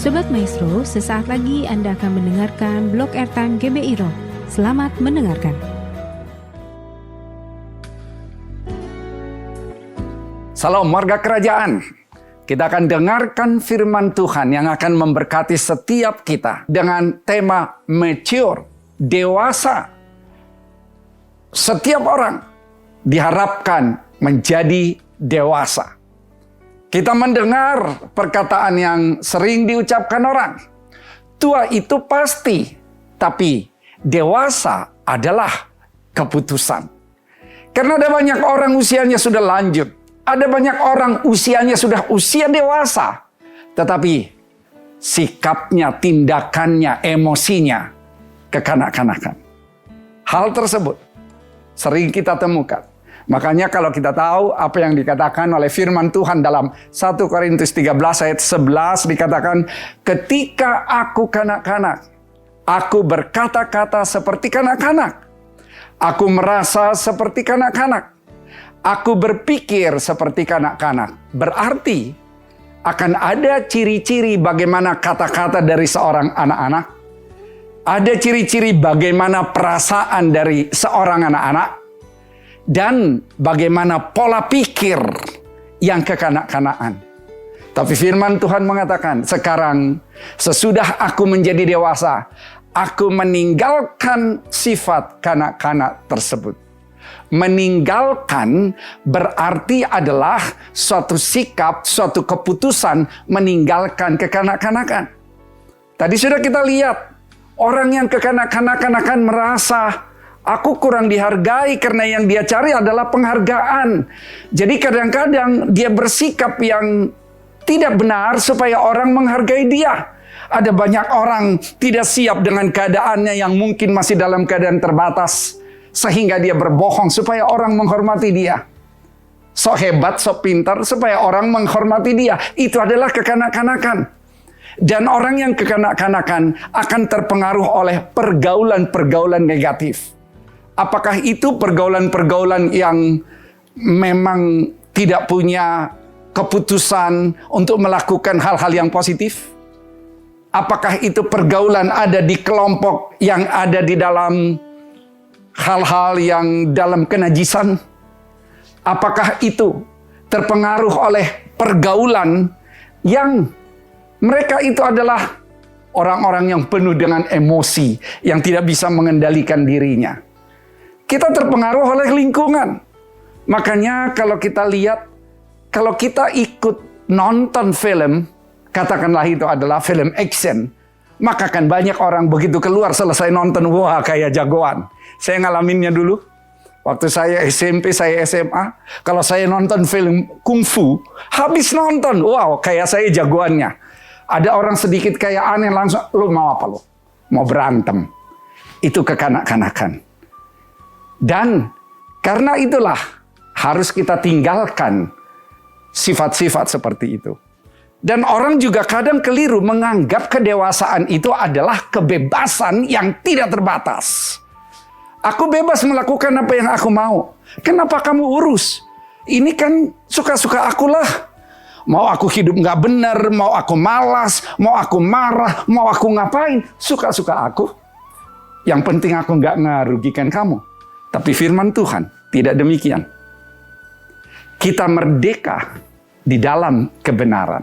Sobat Maestro, sesaat lagi Anda akan mendengarkan Blog Airtime GBI Rock. Selamat mendengarkan. Salam warga kerajaan. Kita akan dengarkan firman Tuhan yang akan memberkati setiap kita dengan tema mature, dewasa. Setiap orang diharapkan menjadi dewasa. Kita mendengar perkataan yang sering diucapkan orang. Tua itu pasti, tapi dewasa adalah keputusan. Karena ada banyak orang usianya sudah lanjut. Ada banyak orang usianya sudah usia dewasa. Tetapi sikapnya, tindakannya, emosinya kekanak-kanakan. Hal tersebut sering kita temukan. Makanya kalau kita tahu apa yang dikatakan oleh firman Tuhan dalam 1 Korintus 13 ayat 11 dikatakan, ketika aku kanak-kanak, aku berkata-kata seperti kanak-kanak. Aku merasa seperti kanak-kanak. Aku berpikir seperti kanak-kanak. Berarti akan ada ciri-ciri bagaimana kata-kata dari seorang anak-anak. Ada ciri-ciri bagaimana perasaan dari seorang anak-anak. Dan bagaimana pola pikir yang kekanak-kanakan. Tapi firman Tuhan mengatakan, sekarang sesudah aku menjadi dewasa, aku meninggalkan sifat kanak-kanak tersebut. Meninggalkan berarti adalah suatu sikap, suatu keputusan meninggalkan kekanak-kanakan. Tadi sudah kita lihat, orang yang kekanak-kanakan akan merasa, aku kurang dihargai karena yang dia cari adalah penghargaan. Jadi kadang-kadang dia bersikap yang tidak benar supaya orang menghargai dia. Ada banyak orang tidak siap dengan keadaannya yang mungkin masih dalam keadaan terbatas. Sehingga dia berbohong supaya orang menghormati dia. Sok hebat, sok pintar supaya orang menghormati dia. Itu adalah kekanak-kanakan. Dan orang yang kekanak-kanakan akan terpengaruh oleh pergaulan-pergaulan negatif. Apakah itu pergaulan-pergaulan yang memang tidak punya keputusan untuk melakukan hal-hal yang positif? Apakah itu pergaulan ada di kelompok yang ada di dalam hal-hal yang dalam kenajisan? Apakah itu terpengaruh oleh pergaulan yang mereka itu adalah orang-orang yang penuh dengan emosi, yang tidak bisa mengendalikan dirinya? Kita terpengaruh oleh lingkungan. Makanya kalau kita lihat, kalau kita ikut nonton film, katakanlah itu adalah film action, maka kan banyak orang begitu keluar selesai nonton, wah kayak jagoan. Saya ngalaminnya dulu. Waktu saya SMP, saya SMA. Kalau saya nonton film kungfu, habis nonton, wow kayak saya jagoannya. Ada orang sedikit kayak aneh langsung, lu mau apa lu? Mau berantem. Itu kekanak-kanakan. Dan karena itulah harus kita tinggalkan sifat-sifat seperti itu. Dan orang juga kadang keliru menganggap kedewasaan itu adalah kebebasan yang tidak terbatas. Aku bebas melakukan apa yang aku mau. Kenapa kamu urus? Ini kan suka-suka akulah. Mau aku hidup nggak benar, mau aku malas, mau aku marah, mau aku ngapain. Suka-suka aku. Yang penting aku nggak ngerugikan kamu. Tapi firman Tuhan tidak demikian. Kita merdeka di dalam kebenaran.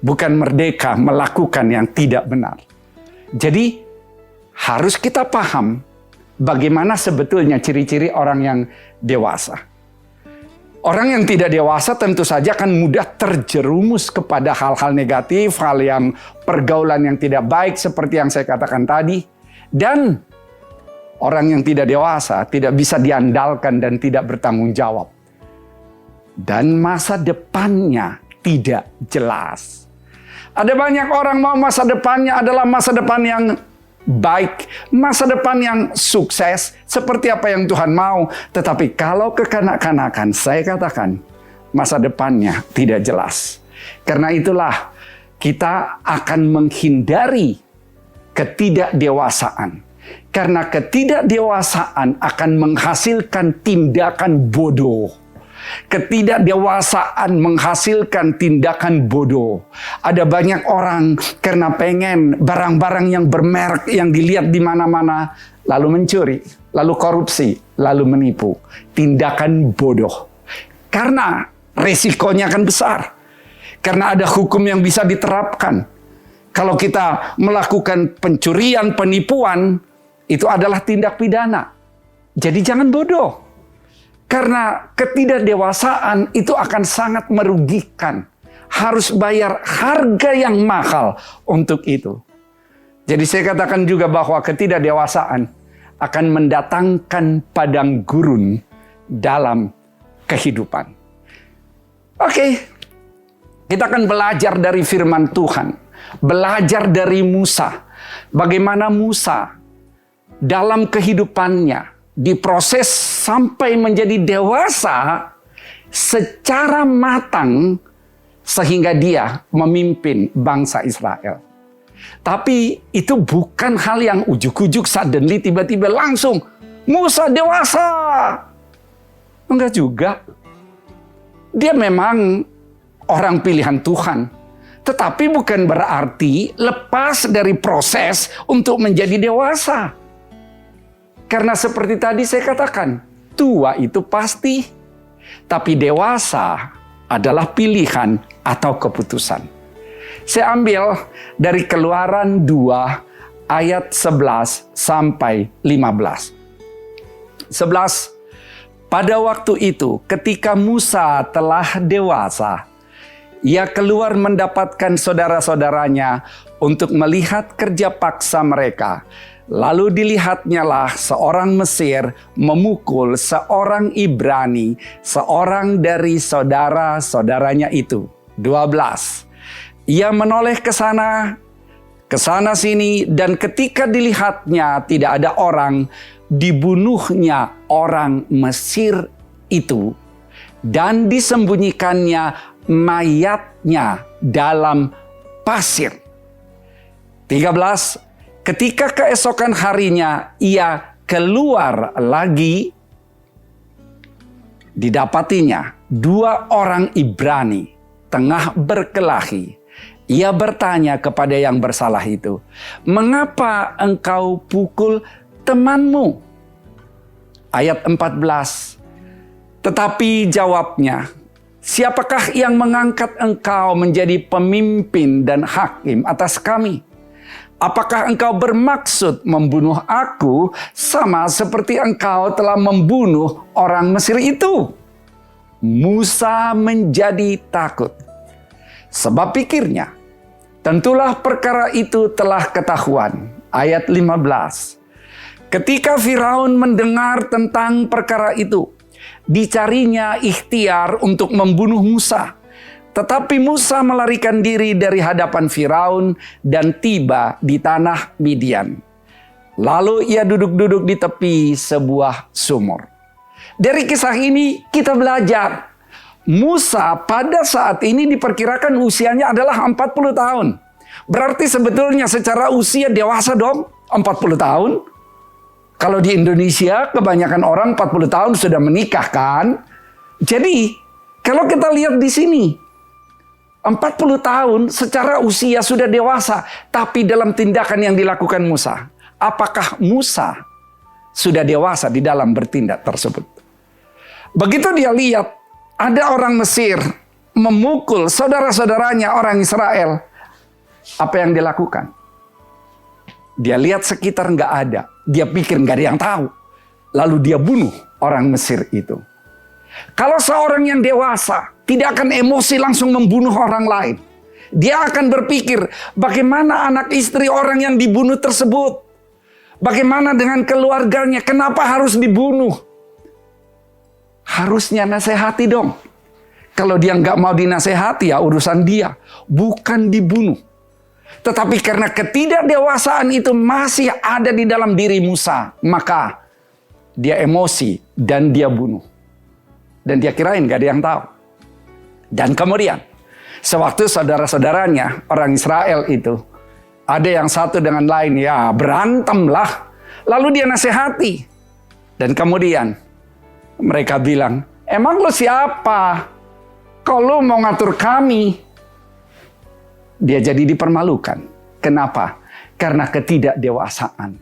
Bukan merdeka melakukan yang tidak benar. Jadi harus kita paham bagaimana sebetulnya ciri-ciri orang yang dewasa. Orang yang tidak dewasa tentu saja akan mudah terjerumus kepada hal-hal negatif, hal yang pergaulan yang tidak baik seperti yang saya katakan tadi. Dan orang yang tidak dewasa tidak bisa diandalkan dan tidak bertanggung jawab. Dan masa depannya tidak jelas. Ada banyak orang mau masa depannya adalah masa depan yang baik, masa depan yang sukses, seperti apa yang Tuhan mau. Tetapi kalau kekanak-kanakan, saya katakan, masa depannya tidak jelas. Karena itulah kita akan menghindari ketidakdewasaan. Karena ketidakdewasaan akan menghasilkan tindakan bodoh. Ketidakdewasaan menghasilkan tindakan bodoh. Ada banyak orang karena pengen barang-barang yang bermerek yang dilihat di mana-mana, lalu mencuri, lalu korupsi, lalu menipu. Tindakan bodoh. Karena resikonya akan besar. Karena ada hukum yang bisa diterapkan. Kalau kita melakukan pencurian, penipuan, itu adalah tindak pidana. Jadi jangan bodoh. Karena ketidakdewasaan itu akan sangat merugikan. Harus bayar harga yang mahal untuk itu. Jadi saya katakan juga bahwa ketidakdewasaan akan mendatangkan padang gurun dalam kehidupan. Oke, kita akan belajar dari firman Tuhan. Belajar dari Musa. Bagaimana Musa dalam kehidupannya diproses sampai menjadi dewasa secara matang sehingga dia memimpin bangsa Israel. Tapi itu bukan hal yang ujuk-ujuk suddenly tiba-tiba langsung Musa dewasa. Enggak juga. Dia memang orang pilihan Tuhan. Tetapi bukan berarti lepas dari proses untuk menjadi dewasa. Karena seperti tadi saya katakan, tua itu pasti. Tapi dewasa adalah pilihan atau keputusan. Saya ambil dari Keluaran 2 ayat 11 sampai 15. 11. Pada waktu itu ketika Musa telah dewasa, ia keluar mendapatkan saudara-saudaranya untuk melihat kerja paksa mereka. Lalu dilihatnyalah seorang Mesir memukul seorang Ibrani, seorang dari saudara-saudaranya itu. 12. Ia menoleh ke sana sini, dan ketika dilihatnya tidak ada orang, dibunuhnya orang Mesir itu dan disembunyikannya mayatnya dalam pasir. 13. Ketika keesokan harinya ia keluar lagi, didapatinya 2 orang Ibrani tengah berkelahi. Ia bertanya kepada yang bersalah itu, "Mengapa engkau pukul temanmu?" Ayat 14. Tetapi jawabnya, "Siapakah yang mengangkat engkau menjadi pemimpin dan hakim atas kami? Apakah engkau bermaksud membunuh aku sama seperti engkau telah membunuh orang Mesir itu?" Musa menjadi takut. Sebab pikirnya, tentulah perkara itu telah ketahuan. Ayat 15. Ketika Firaun mendengar tentang perkara itu, dicarinya ikhtiar untuk membunuh Musa. Tetapi Musa melarikan diri dari hadapan Firaun dan tiba di tanah Midian. Lalu ia duduk-duduk di tepi sebuah sumur. Dari kisah ini kita belajar, Musa pada saat ini diperkirakan usianya adalah 40 tahun. Berarti sebetulnya secara usia dewasa dong, 40 tahun. Kalau di Indonesia kebanyakan orang 40 tahun sudah menikah kan. Jadi kalau kita lihat di sini, 40 tahun secara usia sudah dewasa. Tapi dalam tindakan yang dilakukan Musa, apakah Musa sudah dewasa di dalam bertindak tersebut? Begitu dia lihat ada orang Mesir memukul saudara-saudaranya orang Israel, apa yang dilakukan? Dia lihat sekitar nggak ada. Dia pikir nggak ada yang tahu. Lalu dia bunuh orang Mesir itu. Kalau seorang yang dewasa tidak akan emosi langsung membunuh orang lain. Dia akan berpikir bagaimana anak istri orang yang dibunuh tersebut. Bagaimana dengan keluarganya? Kenapa harus dibunuh? Harusnya nasihati dong. Kalau dia nggak mau dinasehati ya urusan dia. Bukan dibunuh. Tetapi karena ketidakdewasaan itu masih ada di dalam diri Musa, maka dia emosi dan dia bunuh. Dan dia kirain gak ada yang tahu. Dan kemudian, sewaktu saudara-saudaranya, orang Israel itu, ada yang satu dengan lain, ya berantemlah. Lalu dia nasihati. Dan kemudian, mereka bilang, Emang lo siapa? Kalau mau ngatur kami. Dia jadi dipermalukan. Kenapa? Karena ketidakdewasaan.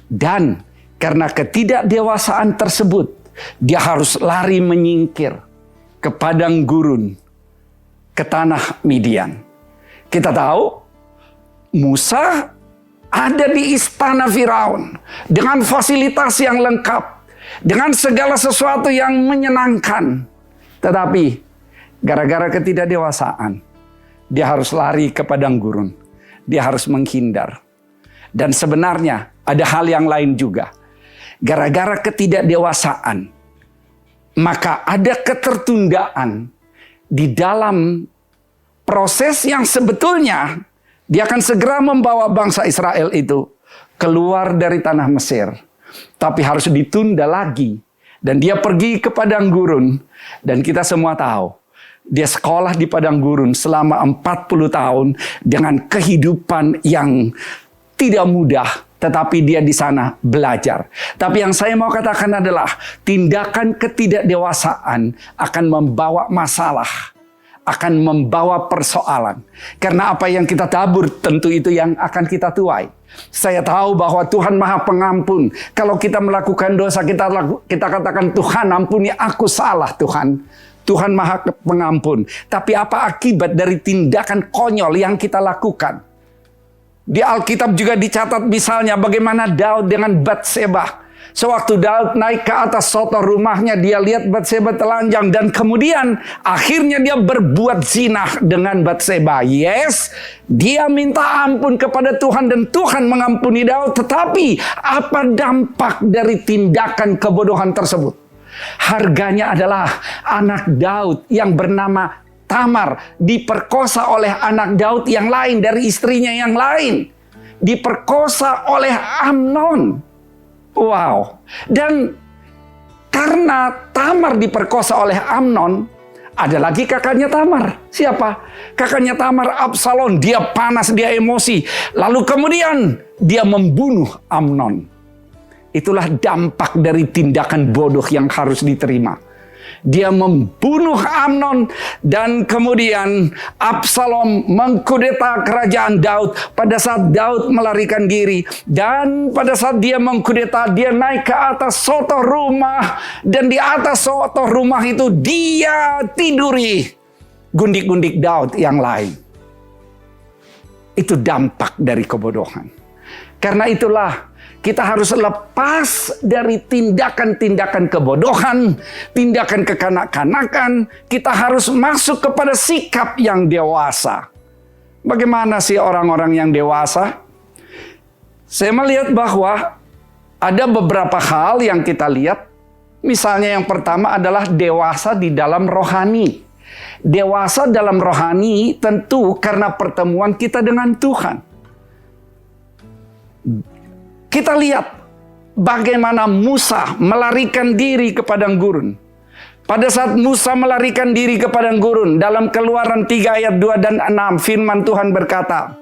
Dan karena ketidakdewasaan tersebut, dia harus lari menyingkir ke padang gurun, ke tanah Midian. Kita tahu Musa ada di istana Firaun dengan fasilitas yang lengkap, dengan segala sesuatu yang menyenangkan. Tetapi gara-gara ketidakdewasaan, dia harus lari ke padang gurun. Dia harus menghindar. Dan sebenarnya ada hal yang lain juga. Gara-gara ketidakdewasaan, maka ada ketertundaan di dalam proses yang sebetulnya dia akan segera membawa bangsa Israel itu keluar dari tanah Mesir. Tapi harus ditunda lagi. Dan dia pergi ke padang gurun. Dan kita semua tahu, dia sekolah di padang gurun selama 40 tahun dengan kehidupan yang tidak mudah. Tetapi dia di sana belajar. Tapi yang saya mau katakan adalah tindakan ketidakdewasaan akan membawa masalah. Akan membawa persoalan. Karena apa yang kita tabur tentu itu yang akan kita tuai. Saya tahu bahwa Tuhan Maha Pengampun. Kalau kita melakukan dosa, kita katakan, Tuhan ampuni aku, salah Tuhan. Tuhan Maha Pengampun. Tapi apa akibat dari tindakan konyol yang kita lakukan? Di Alkitab juga dicatat misalnya bagaimana Daud dengan Batseba. Sewaktu Daud naik ke atas sotor rumahnya, dia lihat Batseba telanjang. Dan kemudian akhirnya dia berbuat zina dengan Batseba. Yes, dia minta ampun kepada Tuhan dan Tuhan mengampuni Daud. Tetapi apa dampak dari tindakan kebodohan tersebut? Harganya adalah anak Daud yang bernama Tamar diperkosa oleh anak Daud yang lain dari istrinya yang lain. Diperkosa oleh Amnon. Wow. Dan karena Tamar diperkosa oleh Amnon, ada lagi kakaknya Tamar. Siapa? Kakaknya Tamar, Absalom. Dia panas, dia emosi. Lalu kemudian dia membunuh Amnon. Itulah dampak dari tindakan bodoh yang harus diterima. Dia membunuh Amnon dan kemudian Absalom mengkudeta kerajaan Daud pada saat Daud melarikan diri. Dan pada saat dia mengkudeta, dia naik ke atas sotor rumah. Dan di atas sotor rumah itu dia tiduri gundik-gundik Daud yang lain. Itu dampak dari kebodohan. Karena itulah kita harus lepas dari tindakan-tindakan kebodohan, tindakan kekanak-kanakan. Kita harus masuk kepada sikap yang dewasa. Bagaimana sih orang-orang yang dewasa? Saya melihat bahwa ada beberapa hal yang kita lihat. Misalnya yang pertama adalah dewasa di dalam rohani. Dewasa dalam rohani tentu karena pertemuan kita dengan Tuhan. Kita lihat bagaimana Musa melarikan diri ke padang gurun. Pada saat Musa melarikan diri ke padang gurun, dalam Keluaran 3 ayat 2 dan 6, firman Tuhan berkata,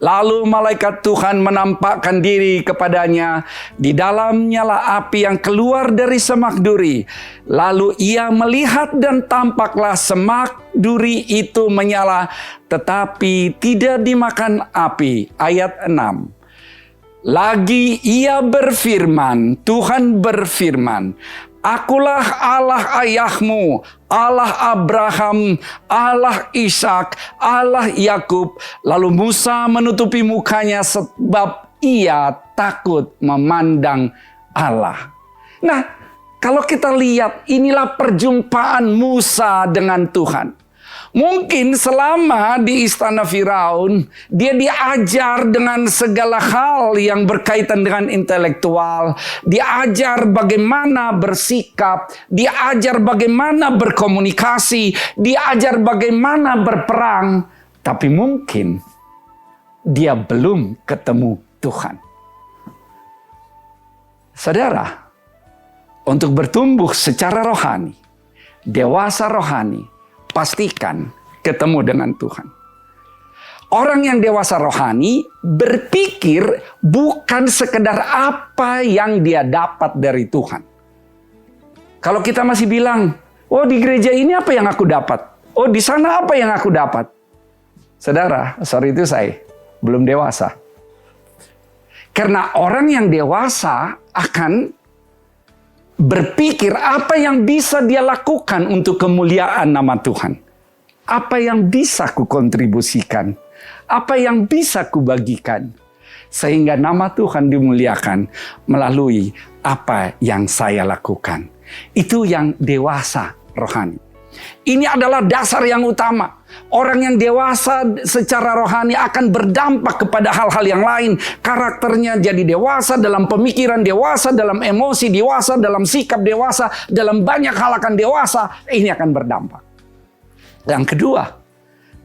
lalu malaikat Tuhan menampakkan diri kepadanya, di dalamnya lah api yang keluar dari semak duri. Lalu ia melihat dan tampaklah semak duri itu menyala, tetapi tidak dimakan api. Ayat 6. Lagi ia berfirman, Tuhan berfirman, akulah Allah ayahmu, Allah Abraham, Allah Ishak, Allah Yakub. Lalu Musa menutupi mukanya sebab ia takut memandang Allah. Nah, kalau kita lihat inilah perjumpaan Musa dengan Tuhan. Mungkin selama di istana Firaun, dia diajar dengan segala hal yang berkaitan dengan intelektual. Diajar bagaimana bersikap, diajar bagaimana berkomunikasi, diajar bagaimana berperang. Tapi mungkin dia belum ketemu Tuhan. Saudara, untuk bertumbuh secara rohani, dewasa rohani, pastikan ketemu dengan Tuhan. Orang yang dewasa rohani berpikir bukan sekedar apa yang dia dapat dari Tuhan. Kalau kita masih bilang, oh di gereja ini apa yang aku dapat? Oh di sana apa yang aku dapat? Saudara, sorry itu saya belum dewasa. Karena orang yang dewasa akan berpikir apa yang bisa dia lakukan untuk kemuliaan nama Tuhan. Apa yang bisa kukontribusikan. Apa yang bisa kubagikan. Sehingga nama Tuhan dimuliakan melalui apa yang saya lakukan. Itu yang dewasa rohani. Ini adalah dasar yang utama. Orang yang dewasa secara rohani akan berdampak kepada hal-hal yang lain. Karakternya jadi dewasa dalam pemikiran, dewasa dalam emosi, dewasa dalam sikap, dewasa dalam banyak hal akan dewasa. Ini akan berdampak. Yang kedua,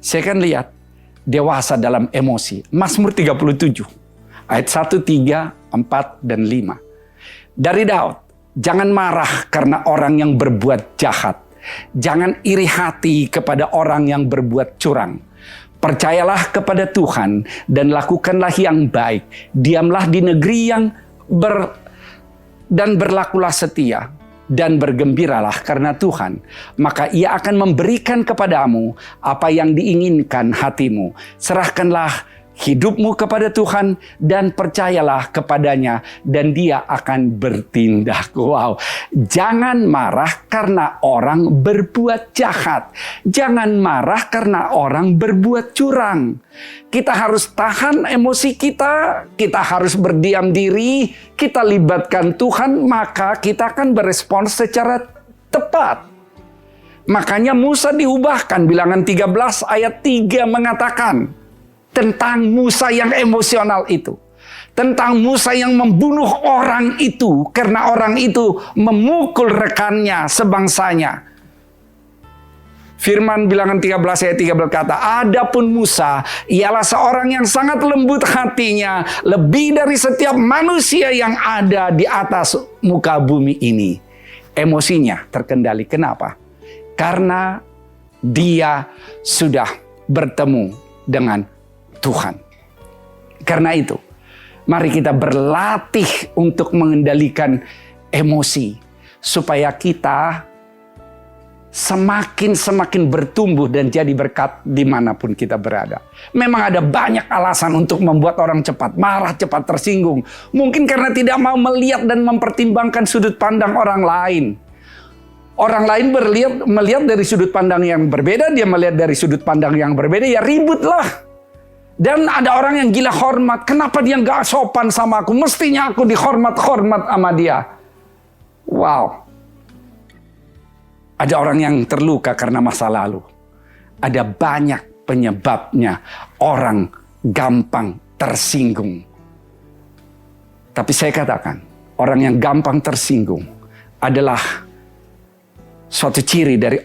saya akan lihat dewasa dalam emosi. Mazmur 37, ayat 1, 3, 4, dan 5. Dari Daud, jangan marah karena orang yang berbuat jahat. Jangan iri hati kepada orang yang berbuat curang. Percayalah kepada Tuhan dan lakukanlah yang baik. Diamlah di negeri yang dan berlakulah setia. Dan bergembiralah karena Tuhan. Maka Ia akan memberikan kepadamu apa yang diinginkan hatimu. Serahkanlah hidupmu kepada Tuhan dan percayalah kepadanya dan Dia akan bertindak. Wow. Jangan marah karena orang berbuat jahat. Jangan marah karena orang berbuat curang. Kita harus tahan emosi kita. Kita harus berdiam diri. Kita libatkan Tuhan, maka kita akan berespons secara tepat. Makanya Musa diubahkan. Bilangan 13 ayat 3 mengatakan tentang Musa yang emosional itu. Tentang Musa yang membunuh orang itu. Karena orang itu memukul rekannya sebangsanya. Firman bilangan 13 ayat 3 berkata, adapun Musa ialah seorang yang sangat lembut hatinya. Lebih dari setiap manusia yang ada di atas muka bumi ini. Emosinya terkendali. Kenapa? Karena dia sudah bertemu dengan Tuhan. Karena itu, mari kita berlatih untuk mengendalikan emosi. Supaya kita semakin bertumbuh dan jadi berkat dimanapun kita berada. Memang ada banyak alasan untuk membuat orang cepat marah, cepat tersinggung. Mungkin karena tidak mau melihat dan mempertimbangkan sudut pandang orang lain. Orang lain melihat dari sudut pandang yang berbeda, dia melihat dari sudut pandang yang berbeda, ya ributlah. Dan ada orang yang gila hormat. Kenapa dia nggak sopan sama aku? Mestinya aku dihormat-hormat sama dia. Wow. Ada orang yang terluka karena masa lalu. Ada banyak penyebabnya. Orang gampang tersinggung. Tapi saya katakan, orang yang gampang tersinggung adalah suatu ciri dari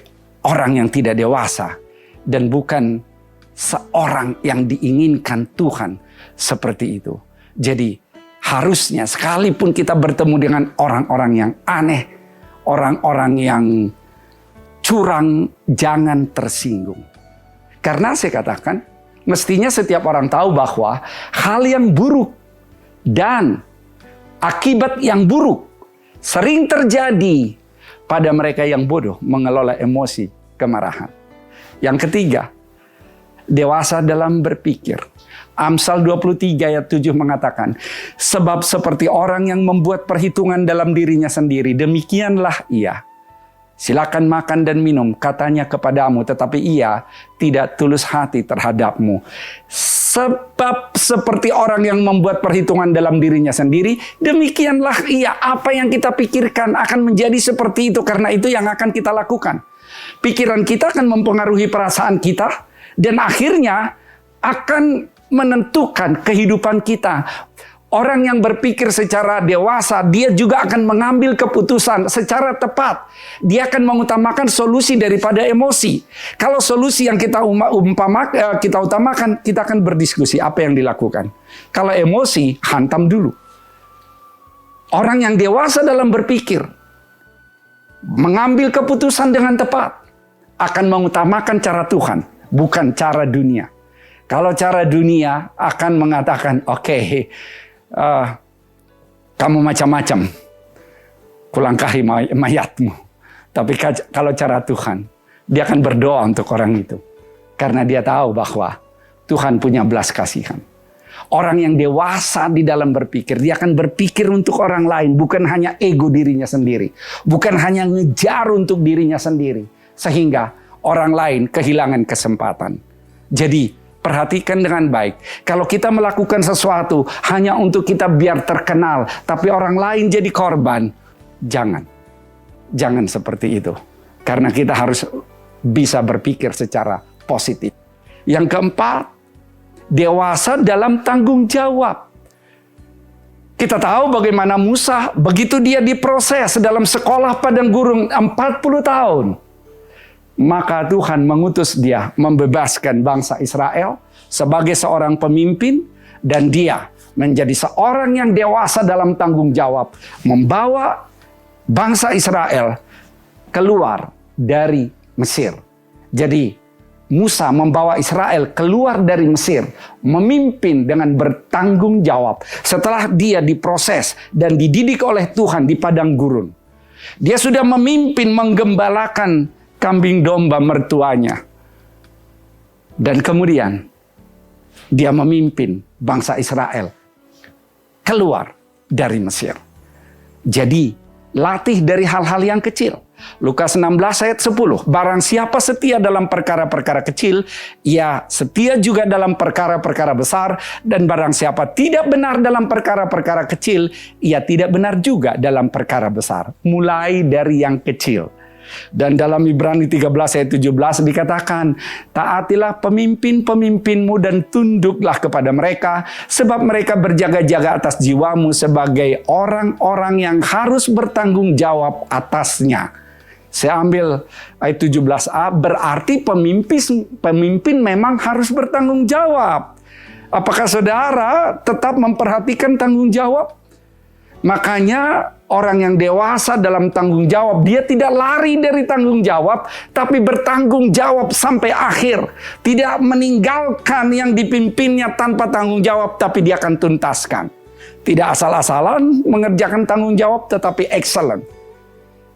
orang yang tidak dewasa. Dan bukan seorang yang diinginkan Tuhan seperti itu. Jadi harusnya sekalipun kita bertemu dengan orang-orang yang aneh, orang-orang yang curang, jangan tersinggung. Karena saya katakan, mestinya setiap orang tahu bahwa hal yang buruk dan akibat yang buruk sering terjadi pada mereka yang bodoh mengelola emosi kemarahan. Yang ketiga, dewasa dalam berpikir. Amsal 23 ayat 7 mengatakan, sebab seperti orang yang membuat perhitungan dalam dirinya sendiri, demikianlah ia. Silakan makan dan minum, katanya kepadamu, tetapi ia tidak tulus hati terhadapmu. Sebab seperti orang yang membuat perhitungan dalam dirinya sendiri, demikianlah ia. Apa yang kita pikirkan akan menjadi seperti itu, karena itu yang akan kita lakukan. Pikiran kita akan mempengaruhi perasaan kita, dan akhirnya akan menentukan kehidupan kita. Orang yang berpikir secara dewasa, dia juga akan mengambil keputusan secara tepat. Dia akan mengutamakan solusi daripada emosi. Kalau solusi yang kita utamakan, kita akan berdiskusi apa yang dilakukan. Kalau emosi, hantam dulu. Orang yang dewasa dalam berpikir, mengambil keputusan dengan tepat, akan mengutamakan cara Tuhan, bukan cara dunia. Kalau cara dunia akan mengatakan, oke, kamu macam-macam, kulangkahi mayatmu. Tapi kalau cara Tuhan, dia akan berdoa untuk orang itu. Karena dia tahu bahwa Tuhan punya belas kasihan. Orang yang dewasa di dalam berpikir, dia akan berpikir untuk orang lain, bukan hanya ego dirinya sendiri. Bukan hanya ngejar untuk dirinya sendiri. Sehingga orang lain kehilangan kesempatan. Jadi, perhatikan dengan baik. Kalau kita melakukan sesuatu hanya untuk kita biar terkenal, tapi orang lain jadi korban, jangan. Jangan seperti itu. Karena kita harus bisa berpikir secara positif. Yang keempat, dewasa dalam tanggung jawab. Kita tahu bagaimana Musa, begitu dia diproses dalam sekolah padang gurun 40 tahun. Maka Tuhan mengutus dia membebaskan bangsa Israel sebagai seorang pemimpin. Dan dia menjadi seorang yang dewasa dalam tanggung jawab. Membawa bangsa Israel keluar dari Mesir. Jadi Musa membawa Israel keluar dari Mesir, memimpin dengan bertanggung jawab. Setelah dia diproses dan dididik oleh Tuhan di padang gurun. Dia sudah memimpin menggembalakan kambing domba mertuanya. Dan kemudian dia memimpin bangsa Israel keluar dari Mesir. Jadi latih dari hal-hal yang kecil. Lukas 16 ayat 10. Barang siapa setia dalam perkara-perkara kecil, ia setia juga dalam perkara-perkara besar. Dan barang siapa tidak benar dalam perkara-perkara kecil, ia tidak benar juga dalam perkara besar. Mulai dari yang kecil. Dan dalam Ibrani 13 ayat 17 dikatakan, taatilah pemimpin-pemimpinmu dan tunduklah kepada mereka, sebab mereka berjaga-jaga atas jiwamu sebagai orang-orang yang harus bertanggung jawab atasnya. Saya ambil ayat 17a, berarti pemimpin memang harus bertanggung jawab. Apakah saudara tetap memperhatikan tanggung jawab? Makanya orang yang dewasa dalam tanggung jawab, dia tidak lari dari tanggung jawab, tapi bertanggung jawab sampai akhir. Tidak meninggalkan yang dipimpinnya tanpa tanggung jawab, tapi dia akan tuntaskan. Tidak asal-asalan mengerjakan tanggung jawab, tetapi excellent.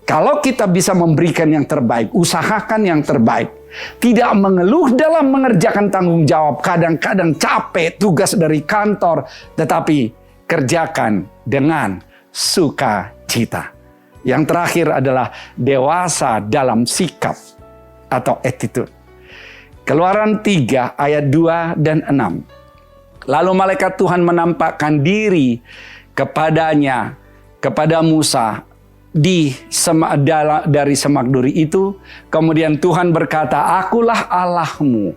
Kalau kita bisa memberikan yang terbaik, usahakan yang terbaik. Tidak mengeluh dalam mengerjakan tanggung jawab. Kadang-kadang capek tugas dari kantor, tetapi kerjakan dengan sukacita. Yang terakhir adalah dewasa dalam sikap atau attitude. Keluaran 3 ayat 2 dan 6. Lalu malaikat Tuhan menampakkan diri kepada Musa dari semak duri itu. Kemudian Tuhan berkata, akulah Allahmu.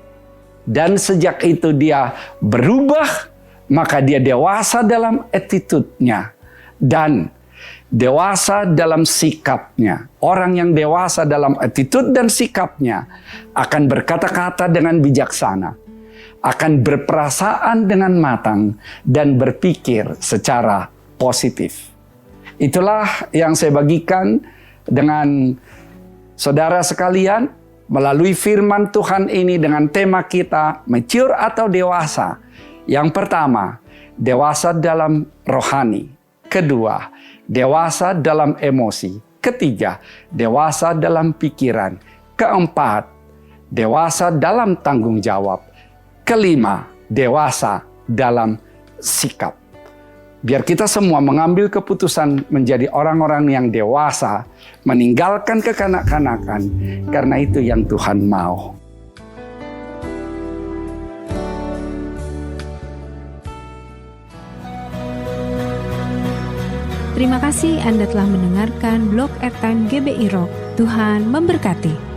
Dan sejak itu dia berubah, maka dia dewasa dalam attitude-nya dan dewasa dalam sikapnya. Orang yang dewasa dalam attitude dan sikapnya akan berkata-kata dengan bijaksana, akan berperasaan dengan matang, dan berpikir secara positif. Itulah yang saya bagikan dengan saudara sekalian melalui firman Tuhan ini dengan tema kita mature atau dewasa. Yang pertama, dewasa dalam rohani. Kedua, dewasa dalam emosi. Ketiga, dewasa dalam pikiran. Keempat, dewasa dalam tanggung jawab. Kelima, dewasa dalam sikap. Biar kita semua mengambil keputusan menjadi orang-orang yang dewasa, meninggalkan kekanak-kanakan, karena itu yang Tuhan mau. Terima kasih Anda telah mendengarkan Blog Airtime GBI Rock. Tuhan memberkati.